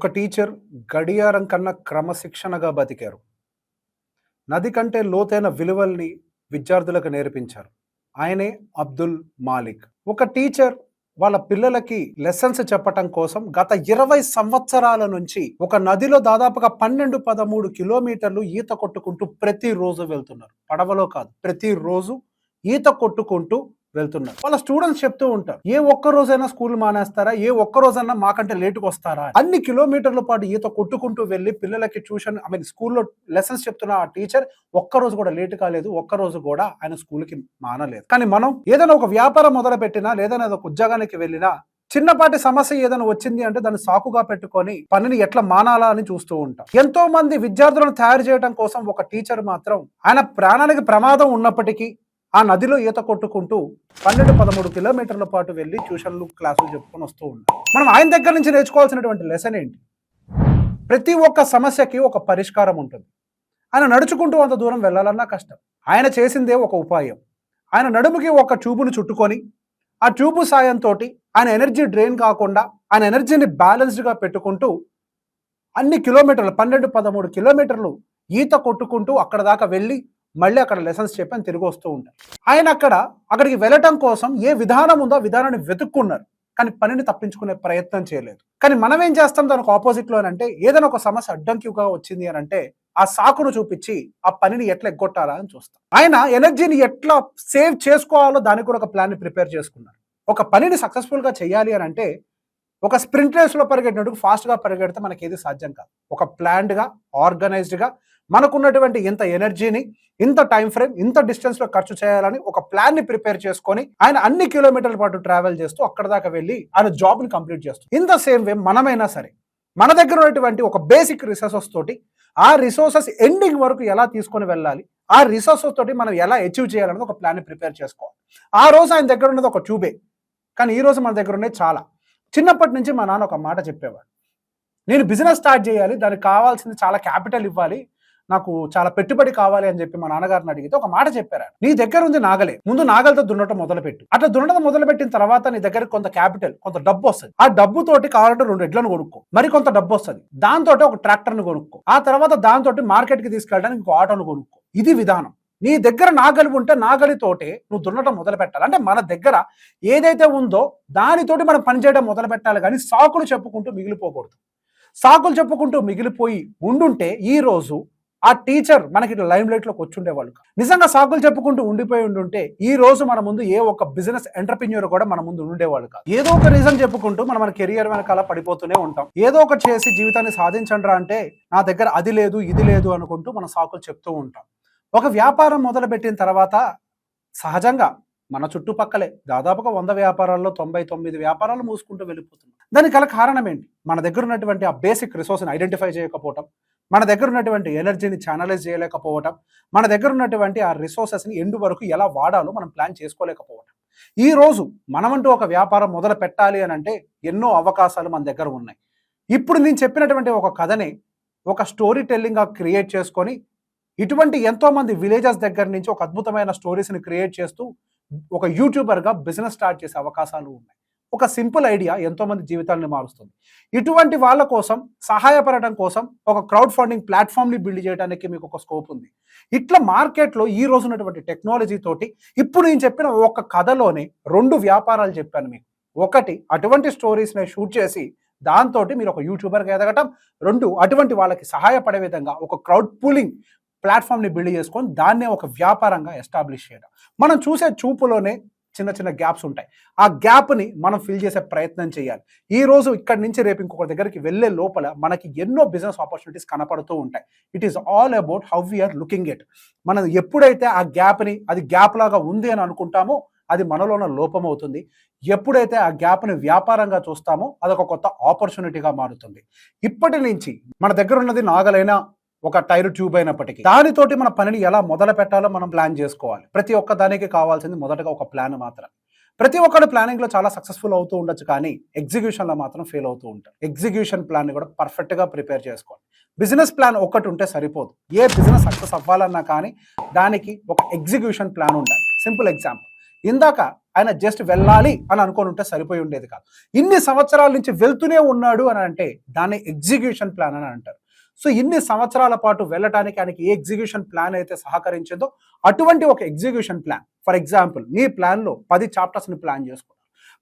ఒక టీచర్ గడియారం కన్నా క్రమశిక్షణగా బతికారు. నది కంటే లోతైన విలువల్ని విద్యార్థులకు నేర్పించారు. ఆయనే అబ్దుల్ మాలిక్. ఒక టీచర్ వాళ్ళ పిల్లలకి లెసన్స్ చెప్పటం కోసం గత 20 సంవత్సరాల నుంచి ఒక నదిలో దాదాపుగా 12, 13 కిలోమీటర్లు ఈత కొట్టుకుంటూ ప్రతిరోజు వెళ్తున్నారు. పడవలో కాదు, ప్రతిరోజు ఈత కొట్టుకుంటూ వెళ్తున్నారు. వాళ్ళ స్టూడెంట్స్ చెప్తూ ఉంటారు, ఏ ఒక్క రోజైనా స్కూల్ మానేస్తారా, ఏ ఒక్క రోజన్నా మాకంటే లేటుగా వస్తారా. అన్ని కిలోమీటర్ల పాటు ఈత కొట్టుకుంటూ వెళ్ళి పిల్లలకి ట్యూషన్ స్కూల్లో లెసన్స్ చెప్తున్న ఆ టీచర్ ఒక్కరోజు కూడా లేటు కాలేదు, ఒక్కరోజు కూడా ఆయన స్కూల్కి మానలేదు. కానీ మనం ఏదైనా ఒక వ్యాపారం మొదలు పెట్టినా లేదా ఒక ఉద్యోగానికి వెళ్ళినా చిన్నపాటి సమస్య ఏదైనా వచ్చింది అంటే దాన్ని సాకుగా పెట్టుకొని పనిని ఎట్లా మానాలా అని చూస్తూ ఉంటాం. ఎంతో మంది విద్యార్థులను తయారు చేయడం కోసం ఒక టీచర్ మాత్రం ఆయన ప్రాణానికి ప్రమాదం ఉన్నప్పటికీ ఆ నదిలో ఈత కొట్టుకుంటూ 12, 13 కిలోమీటర్ల పాటు వెళ్ళి ట్యూషన్లు క్లాసులు చెప్పుకొని వస్తూ ఉంటాం. మనం ఆయన దగ్గర నుంచి నేర్చుకోవాల్సినటువంటి లెసన్ ఏంటి? ప్రతి ఒక్క సమస్యకి ఒక పరిష్కారం ఉంటుంది. ఆయన నడుచుకుంటూ అంత దూరం వెళ్ళాలన్నా కష్టం. ఆయన చేసిందే ఒక ఉపాయం. ఆయన నడుముకి ఒక ట్యూబును చుట్టుకొని ఆ ట్యూబు సాయంతో ఆయన ఎనర్జీ డ్రైన్ కాకుండా ఆయన ఎనర్జీని బ్యాలెన్స్డ్గా పెట్టుకుంటూ అన్ని కిలోమీటర్లు 12, 13 కిలోమీటర్లు ఈత కొట్టుకుంటూ అక్కడ దాకా వెళ్ళి మళ్ళీ అక్కడ లెసన్స్ చెప్పి ఆయన తిరిగి వస్తూ ఉంటారు. ఆయన అక్కడికి వెళ్ళటం కోసం ఏ విధానం ఉందో ఆ విధానాన్ని వెతుక్కున్నారు, కానీ పనిని తప్పించుకునే ప్రయత్నం చేయలేదు. కానీ మనం ఏం చేస్తాం దానికి ఆపోజిట్లో అంటే ఏదైనా ఒక సమస్య అడ్డంకిగా వచ్చింది అని అంటే ఆ సాకును చూపించి ఆ పనిని ఎట్లా ఎగ్గొట్టాలా అని చూస్తాం. ఆయన ఎనర్జీని ఎట్లా సేవ్ చేసుకోవాలో దానికి కూడా ఒక ప్లాన్ని ప్రిపేర్ చేసుకున్నారు. ఒక పనిని సక్సెస్ఫుల్గా చేయాలి అని అంటే ఒక స్ప్రింట్ రేస్లో పరిగెట్టినట్టు ఫాస్ట్గా పరిగెడితే మనకి ఏది సాధ్యం కాదు. ఒక ప్లాన్డ్గా, ఆర్గనైజ్డ్గా మనకున్నటువంటి ఇంత ఎనర్జీని, ఇంత టైం ఫ్రేమ్, ఇంత డిస్టెన్స్లో ఖర్చు చేయాలని ఒక ప్లాన్ని ప్రిపేర్ చేసుకొని ఆయన అన్ని కిలోమీటర్ల పాటు ట్రావెల్ చేస్తూ అక్కడ దాకా వెళ్ళి ఆయన జాబ్ని కంప్లీట్ చేస్తూ ఇన్ ద సేమ్ వే మనమైనా సరే మన దగ్గర ఉన్నటువంటి ఒక బేసిక్ రిసోర్సెస్ తోటి ఆ రిసోర్సెస్ ఎండింగ్ వరకు ఎలా తీసుకొని వెళ్ళాలి, ఆ రిసోర్సెస్ తోటి మనం ఎలా అచీవ్ చేయాలనేది ఒక ప్లాన్ని ప్రిపేర్ చేసుకోవాలి. ఆ రోజు ఆయన దగ్గర ఉన్నది ఒక ట్యూబే, కానీ ఈ రోజు మన దగ్గర ఉన్నది చాలా. చిన్నప్పటి నుంచి మా నాన్న ఒక మాట చెప్పేవాడు, నేను బిజినెస్ స్టార్ట్ చేయాలి, దానికి కావాల్సింది చాలా క్యాపిటల్ ఇవ్వాలి, నాకు చాలా పెట్టుబడి కావాలి అని చెప్పి మా నాన్నగారిని అడిగితే ఒక మాట చెప్పారు, నీ దగ్గర ఉంది నాగలే, ముందు నాగలతో దున్నటం మొదలుపెట్టు. అట్లా దున్నటం మొదలుపెట్టిన తర్వాత నీ దగ్గర కొంత క్యాపిటల్, కొంత డబ్బు వస్తుంది. ఆ డబ్బుతోటి కావాలంటే 2 ఎడ్లను కొనుక్కో, మరి కొంత డబ్బు వస్తుంది, దాంతో ఒక ట్రాక్టర్ని కొనుక్కో, ఆ తర్వాత దాంతో మార్కెట్కి తీసుకెళ్ళడానికి ఇంకో ఆటోను కొనుక్కో. ఇది విధానం. నీ దగ్గర నాగలి ఉంటే నాగలితోటే నువ్వు దున్నటం మొదలు పెట్టాలి. అంటే మన దగ్గర ఏదైతే ఉందో దానితోటి మనం పనిచేయడం మొదలు పెట్టాలి, కానీ సాకులు చెప్పుకుంటూ మిగిలిపోకూడదు. సాకులు చెప్పుకుంటూ మిగిలిపోయి ఉండుంటే ఈ రోజు ఆ టీచర్ మనకి ఇట్లా లైమ్ లైట్ లోకి వచ్చుండేవాళ్ళు. నిజంగా సాకులు చెప్పుకుంటూ ఉండిపోయి ఉండుంటే ఈ రోజు మన ముందు ఏ ఒక్క బిజినెస్ ఎంటర్ప్రెన్యూర్ కూడా మన ముందు ఉండేవాళ్ళు కాదు. ఏదో ఒక రీజన్ చెప్పుకుంటూ మన కెరియర్ వెనకాల పడిపోతూనే ఉంటాం. ఏదో ఒకటి చేసి జీవితాన్ని సాధించండి అంటే నా దగ్గర అది లేదు ఇది లేదు అనుకుంటూ మన సాకులు చెప్తూ ఉంటాం. ఒక వ్యాపారం మొదలుపెట్టిన తర్వాత సహజంగా మన చుట్టుపక్కలే దాదాపుగా 100 వ్యాపారాల్లో 99 వ్యాపారాలు మూసుకుంటూ వెళ్ళిపోతున్నాం. దానికి గల కారణం ఏంటి? మన దగ్గర ఉన్నటువంటి ఆ బేసిక్ రిసోర్స్ని ఐడెంటిఫై చేయకపోవటం, మన దగ్గర ఉన్నటువంటి ఎనర్జీని ఛానలైజ్ చేయలేకపోవటం, మన దగ్గర ఉన్నటువంటి ఆ రిసోర్సెస్ని ఎండు వరకు ఎలా వాడాలో మనం ప్లాన్ చేసుకోలేకపోవటం. ఈ రోజు మనమంటూ ఒక వ్యాపారం మొదలు పెట్టాలి అని అంటే ఎన్నో అవకాశాలు మన దగ్గర ఉన్నాయి. ఇప్పుడు నేను చెప్పినటువంటి ఒక కథని ఒక స్టోరీ టెల్లింగ్గా క్రియేట్ చేసుకొని ఇటువంటి ఎంతో మంది విలేజెస్ దగ్గర నుంచి ఒక అద్భుతమైన స్టోరీస్ని క్రియేట్ చేస్తూ ఒక యూట్యూబర్గా బిజినెస్ స్టార్ట్ చేసే అవకాశాలు ఉన్నాయి. ఒక సింపుల్ ఐడియా ఎంతో మంది జీవితాలను మారుస్తుంది. ఇటువంటి వాళ్ళ కోసం సహాయపడటం కోసం ఒక క్రౌడ్ ఫండింగ్ ప్లాట్ఫామ్ని బిల్డ్ చేయడానికి మీకు ఒక స్కోప్ ఉంది. ఇట్లా మార్కెట్లో ఈ రోజు ఉన్నటువంటి టెక్నాలజీ తోటి ఇప్పుడు నేను చెప్పిన ఒక కథలోనే 2 వ్యాపారాలు చెప్పాను మీకు. ఒకటి అటువంటి స్టోరీస్ని షూట్ చేసి దాంతో మీరు ఒక యూట్యూబర్గా ఎదగటం, 2 అటువంటి వాళ్ళకి సహాయపడే విధంగా ఒక క్రౌడ్ పూలింగ్ ప్లాట్ఫామ్ని బిల్డ్ చేసుకొని దాన్నే ఒక వ్యాపారంగా ఎస్టాబ్లిష్ చేయడం. మనం చూసే చూపులోనే చిన్న చిన్న గ్యాప్స్ ఉంటాయి. ఆ గ్యాప్ని మనం ఫిల్ చేసే ప్రయత్నం చేయాలి. ఈ రోజు ఇక్కడి నుంచి రేపు ఇంకొక దగ్గరికి వెళ్ళే లోపల మనకి ఎన్నో బిజినెస్ ఆపర్చునిటీస్ కనపడుతూ ఉంటాయి. It is all about how we are looking it. మనం ఎప్పుడైతే ఆ గ్యాప్ని అది గ్యాప్ లాగా ఉంది అని అనుకుంటామో అది మనలోన లోపం అవుతుంది. ఎప్పుడైతే ఆ గ్యాప్ని వ్యాపారంగా చూస్తామో అదొక కొత్త ఆపర్చునిటీగా మారుతుంది. ఇప్పటి నుంచి మన దగ్గర ఉన్నది నాగలైనా ఒక టైర్ ట్యూబ్ అయినప్పటికీ దానితోటి మన పనిని ఎలా మొదలు పెట్టాలో మనం ప్లాన్ చేసుకోవాలి. ప్రతి ఒక్క దానికి కావాల్సింది మొదటగా ఒక ప్లాన్ మాత్రం. ప్రతి ఒక్కరు ప్లానింగ్లో చాలా సక్సెస్ఫుల్ అవుతూ ఉండొచ్చు, కానీ ఎగ్జిక్యూషన్లో మాత్రం ఫెయిల్ అవుతూ ఉంటారు. ఎగ్జిక్యూషన్ ప్లాన్ని కూడా పర్ఫెక్ట్గా ప్రిపేర్ చేసుకోవాలి. బిజినెస్ ప్లాన్ ఒక్కటి ఉంటే సరిపోదు. ఏ బిజినెస్ సక్సెస్ అవ్వాలన్నా కానీ దానికి ఒక ఎగ్జిక్యూషన్ ప్లాన్ ఉండాలి. సింపుల్ ఎగ్జాంపుల్, ఇందాక ఆయన జస్ట్ వెళ్ళాలి అని అనుకొని ఉంటే సరిపోయి ఉండేది కాదు. ఇన్ని సంవత్సరాల నుంచి వెళ్తూనే ఉన్నాడు అని అంటే దాన్ని ఎగ్జిక్యూషన్ ప్లాన్ అని అంటారు. సో ఇన్ని సంవత్సరాల పాటు వెళ్ళటానికి ఆయనకి ఏ ఎగ్జిక్యూషన్ ప్లాన్ అయితే సహకరించిందో అటువంటి ఒక ఎగ్జిక్యూషన్ ప్లాన్. ఫర్ ఎగ్జాంపుల్ మీ ప్లాన్లో 10 చాప్టర్స్ని ప్లాన్ చేసుకున్నారు.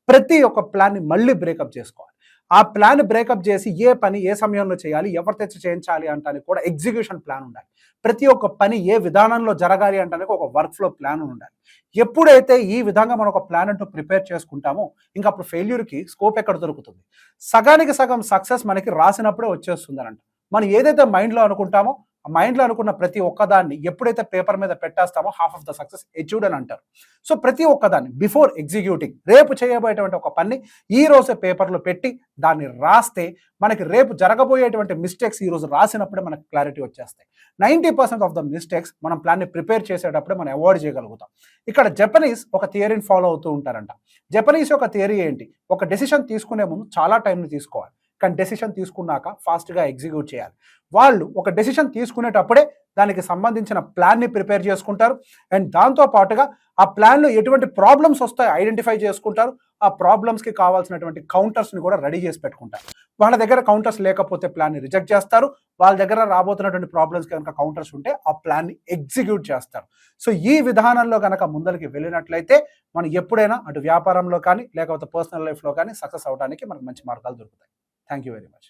ప్రతి ఒక్క ప్లాన్ని మళ్ళీ బ్రేకప్ చేసుకోవాలి. ఆ ప్లాన్ బ్రేకప్ చేసి ఏ పని ఏ సమయంలో చేయాలి, ఎవరితో చేయించాలి అంటానికి కూడా ఎగ్జిక్యూషన్ ప్లాన్ ఉండాలి. ప్రతి ఒక్క పని ఏ విధానంలో జరగాలి అంటానికి ఒక వర్క్ ఫ్లో ప్లాన్ ఉండాలి. ఎప్పుడైతే ఈ విధంగా మనం ఒక ప్లాన్ అంటూ ప్రిపేర్ చేసుకుంటామో ఇంకా అప్పుడు ఫెయిల్యూర్కి స్కోప్ ఎక్కడ దొరుకుతుంది? సగానికి సగం సక్సెస్ మనకి రాసినప్పుడే వచ్చేస్తుంది అని అంట. మనం ఏదైతే మైండ్లో అనుకుంటామో ఆ మైండ్లో అనుకున్న ప్రతి ఒక్కదాన్ని ఎప్పుడైతే పేపర్ మీద పెట్టేస్తామో half of the success achieved అని అంటారు. సో ప్రతి ఒక్కదాన్ని బిఫోర్ ఎగ్జిక్యూటింగ్ రేపు చేయబోయేటువంటి ఒక పని ఈ రోజే పేపర్లో పెట్టి దాన్ని రాస్తే మనకి రేపు జరగబోయేటువంటి మిస్టేక్స్ ఈ రోజు రాసినప్పుడే మనకు క్లారిటీ వచ్చేస్తాయి. 90% ఆఫ్ ద మిస్టేక్స్ మనం ప్లాన్ని ప్రిపేర్ చేసేటప్పుడే మనం అవాయిడ్ చేయగలుగుతాం. ఇక్కడ జపనీస్ ఒక థియరీని ఫాలో అవుతూ ఉంటారంట. జపనీస్ యొక్క థియరీ ఏంటి? ఒక డెసిషన్ తీసుకునే ముందు చాలా టైంని తీసుకోవాలి, కానీ డెసిషన్ తీసుకున్నాక ఫాస్ట్గా ఎగ్జిక్యూట్ చేయాలి. వాళ్ళు ఒక డెసిషన్ తీసుకునేటప్పుడే దానికి సంబంధించిన ప్లాన్ని ప్రిపేర్ చేసుకుంటారు. అండ్ దాంతో పాటుగా ఆ ప్లాన్లో ఎటువంటి ప్రాబ్లమ్స్ వస్తాయో ఐడెంటిఫై చేసుకుంటారు. ఆ ప్రాబ్లమ్స్కి కావాల్సినటువంటి కౌంటర్స్ని కూడా రెడీ చేసి పెట్టుకుంటారు. వాళ్ళ దగ్గర కౌంటర్స్ లేకపోతే ప్లాన్ని రిజెక్ట్ చేస్తారు. వాళ్ళ దగ్గర రాబోతున్నటువంటి ప్రాబ్లమ్స్కి కనుక కౌంటర్స్ ఉంటే ఆ ప్లాన్ని ఎగ్జిక్యూట్ చేస్తారు. సో ఈ విధానంలో కనుక ముందరికి వెళ్ళినట్లయితే మనం ఎప్పుడైనా అటు వ్యాపారంలో కానీ లేకపోతే పర్సనల్ లైఫ్లో కానీ సక్సెస్ అవడానికి మనకు మంచి మార్గాలు దొరుకుతాయి. Thank you very much.